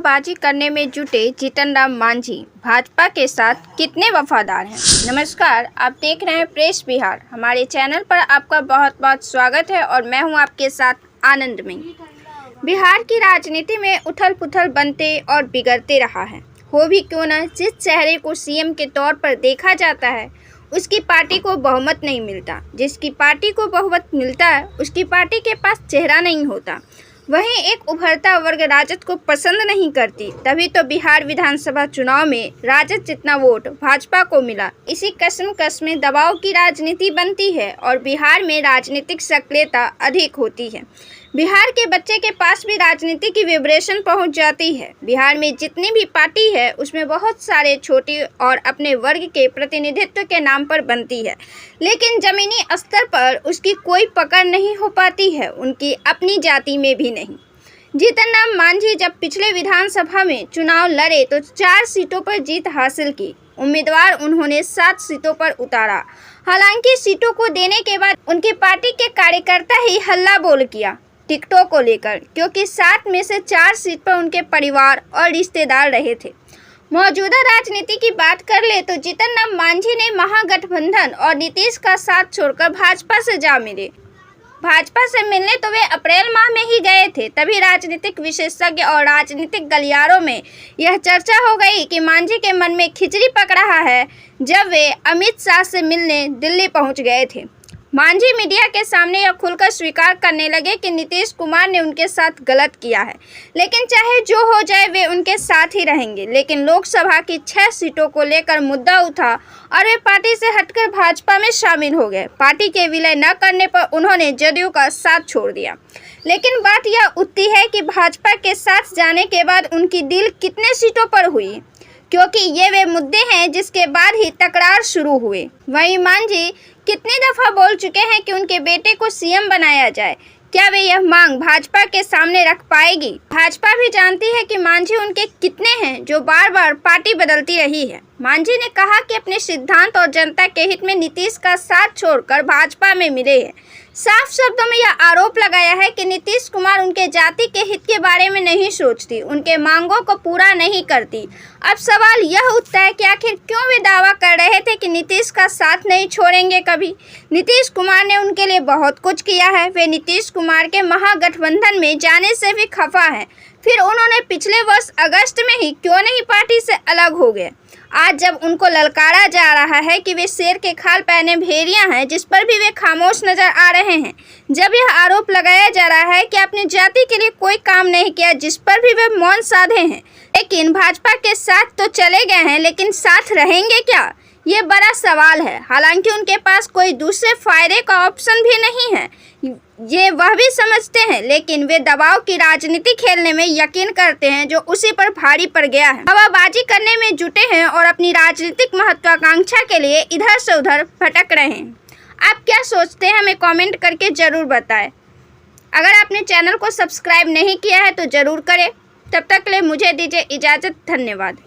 हवाबाजी करने में जुटे जीतन राम मांझी भाजपा के साथ कितने वफादार हैं। नमस्कार, आप देख रहे हैं प्रेस बिहार। हमारे चैनल पर आपका बहुत बहुत स्वागत है और मैं हूं आपके साथ आनंदमयी। बिहार की राजनीति में उथल पुथल बनते और बिगड़ते रहा है। हो भी क्यों न, जिस चेहरे को सीएम के तौर पर देखा जाता है उसकी पार्टी को बहुमत नहीं मिलता। जिसकी पार्टी को बहुमत मिलता है उसकी पार्टी के पास चेहरा नहीं होता। वहीं एक उभरता वर्ग राजद को पसंद नहीं करती। तभी तो बिहार विधानसभा चुनाव में राजद जितना वोट भाजपा को मिला। इसी कश्मकश में दबाव की राजनीति बनती है और बिहार में राजनीतिक सक्रियता अधिक होती है। बिहार के बच्चे के पास भी राजनीति की विब्रेशन पहुंच जाती है। बिहार में जितनी भी पार्टी है उसमें बहुत सारे छोटी और अपने वर्ग के प्रतिनिधित्व के नाम पर बनती है, लेकिन जमीनी स्तर पर उसकी कोई पकड़ नहीं हो पाती है, उनकी अपनी जाति में भी नहीं। जीतन राम मांझी जब पिछले विधानसभा में चुनाव लड़े तो 4 सीटों पर जीत हासिल की। उम्मीदवार उन्होंने 7 सीटों पर उतारा। हालांकि सीटों को देने के बाद उनकी पार्टी के कार्यकर्ता ही हल्ला बोल किया टिकटों को लेकर, क्योंकि 7 में से 4 सीट पर उनके परिवार और रिश्तेदार रहे थे। मौजूदा राजनीति की बात कर ले तो जीतन राम मांझी ने महागठबंधन और नीतीश का साथ छोड़कर भाजपा से जा मिले। भाजपा से मिलने तो वे अप्रैल माह में ही गए थे। तभी राजनीतिक विशेषज्ञ और राजनीतिक गलियारों में यह चर्चा हो गई कि मांझी के मन में खिचड़ी पक रहा है जब वे अमित शाह से मिलने दिल्ली पहुंच गए थे। मांझी मीडिया के सामने यह खुलकर स्वीकार करने लगे कि नीतीश कुमार ने उनके साथ गलत किया है, लेकिन चाहे जो हो जाए वे उनके साथ ही रहेंगे। लेकिन लोकसभा की 6 सीटों को लेकर मुद्दा उठा और वे पार्टी से हटकर भाजपा में शामिल हो गए। पार्टी के विलय न करने पर उन्होंने जदयू का साथ छोड़ दिया। लेकिन बात यह उठती है कि भाजपा के साथ जाने के बाद उनकी डील कितने सीटों पर हुई, क्योंकि ये वे मुद्दे हैं जिसके बाद ही तकरार शुरू हुए। वहीं मांझी कितनी दफा बोल चुके हैं कि उनके बेटे को सीएम बनाया जाए। क्या वे यह मांग भाजपा के सामने रख पाएगी? भाजपा भी जानती है कि मांझी उनके कितने हैं जो बार बार पार्टी बदलती रही है। मांझी ने कहा कि अपने सिद्धांत और जनता के हित में नीतीश का साथ छोड़कर भाजपा में मिले हैं। साफ शब्दों में यह आरोप लगाया है कि नीतीश कुमार उनके जाति के हित के बारे में नहीं सोचती, उनके मांगों को पूरा नहीं करती। अब सवाल यह उठता है कि आखिर क्यों वे दावा कर रहे थे कि नीतीश का साथ नहीं छोड़ेंगे कभी। नीतीश कुमार ने उनके लिए बहुत कुछ किया है। वे नीतीश कुमार के महागठबंधन में जाने से भी खफा हैं। फिर उन्होंने पिछले वर्ष अगस्त में ही क्यों नहीं पार्टी से अलग हो गए। आज जब उनको ललकारा जा रहा है कि वे शेर के खाल पहने भेड़िया हैं, जिस पर भी वे खामोश नजर आ रहे हैं। जब यह आरोप लगाया जा रहा है कि अपनी जाति के लिए कोई काम नहीं किया, जिस पर भी वे मौन साधे हैं। लेकिन भाजपा के साथ तो चले गए हैं, लेकिन साथ रहेंगे क्या, ये बड़ा सवाल है। हालांकि उनके पास कोई दूसरे फायदे का ऑप्शन भी नहीं है, ये वह भी समझते हैं, लेकिन वे दबाव की राजनीति खेलने में यकीन करते हैं जो उसी पर भारी पड़ गया है। हवाबाजी करने में जुटे हैं और अपनी राजनीतिक महत्वाकांक्षा के लिए इधर से उधर भटक रहे हैं। आप क्या सोचते हैं, हमें कमेंट करके जरूर बताएं। अगर आपने चैनल को सब्सक्राइब नहीं किया है तो जरूर करें। तब तक के लिए मुझे दीजिए इजाज़त। धन्यवाद।